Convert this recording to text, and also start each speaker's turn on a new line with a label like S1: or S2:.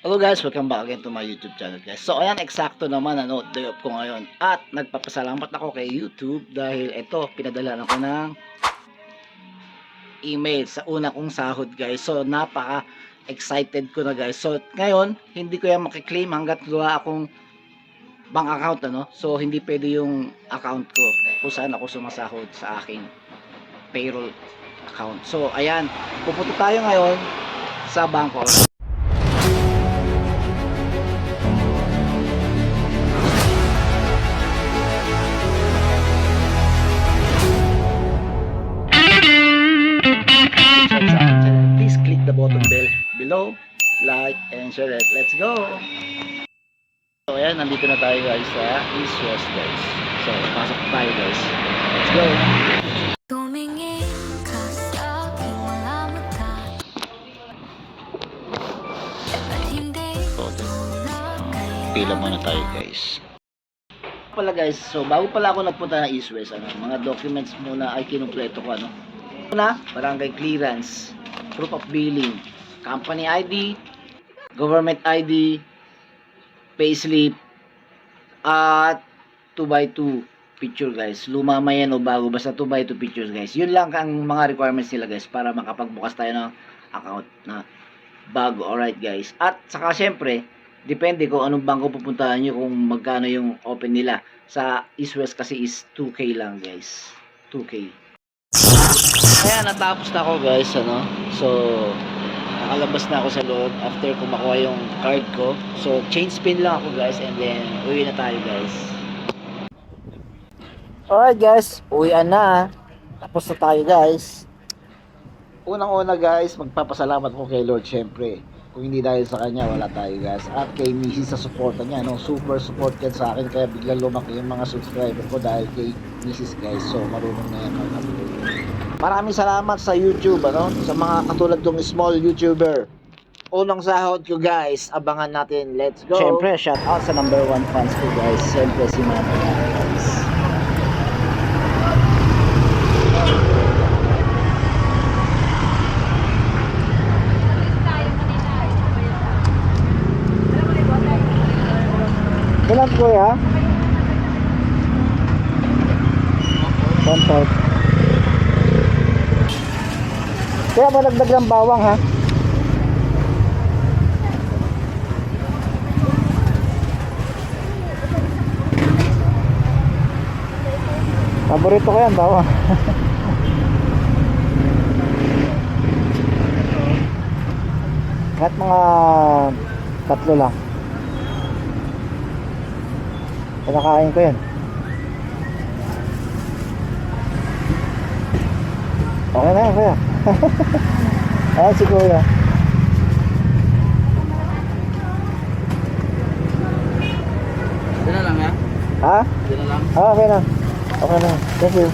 S1: Hello guys, welcome back again to my YouTube channel guys. So ayan, eksakto naman day off ko ngayon. At nagpapasalamat ako kay YouTube dahil ito, pinadala ako ng email sa una kong sahod guys. So napaka excited ko na guys. So ngayon, hindi ko yan makiklaim hanggat wala akong bank account So hindi pwede yung account ko kung saan ako sumasahod sa aking payroll account. So ayan, pupunta tayo ngayon sa bangko. Please click the button bell below, like and share it. Let's go. So ayan, nandito na tayo guys sa East West guys. So pasok tayo guys. Let's go.
S2: Tumingin ka sa aking mga mata at hindi
S1: Pila muna tayo guys. Pala guys, so bago pala ako nagpunta ng East West, mga documents muna ay kinumpleto ko Una, barangay clearance, proof of billing, company ID, government ID, payslip, at 2x2 picture guys. Luma man yan o bago, basta 2x2 pictures guys. Yun lang ang mga requirements nila guys para makapagbukas tayo ng account na bago. Alright guys. At saka syempre, depende kung anong bangko pupuntahan nyo, kung magkano yung open nila. Sa East West kasi is 2K lang guys. 2K. Kaya natapos na ako guys, So, nakalabas na ako sa loob after ko makuha yung card ko. So, change pin lang ako guys and then uwi na tayo guys. Alright guys, uwian na. Tapos na tayo guys. Unang-una guys, magpapasalamat ko kay Lord syempre. Kung hindi dahil sa kanya, wala tayo guys. At kay Mrs. sa suporta niya, super support yan sa akin. Kaya biglang lumaki yung mga subscriber ko dahil kay Mrs. guys. So, marunong na yan. Maraming salamat sa YouTube, sa mga katulad ng small YouTuber. Unang sahod ko guys, abangan natin. Let's go. Syempre, shout out sa number 1 fans ko guys. Syempre si Mama guys. Ilan ko ya? 1/4. Kaya ba nagdag ng bawang ha? Paborito ko yan, bawang. Kahit mga 3 lang. Kinakain ko yan. Okay na yan kuya. Ayan si kuya.
S3: Ito na lang ha?
S1: Ha?
S3: Ito na lang.
S1: Okay na. Okay na. Thank you.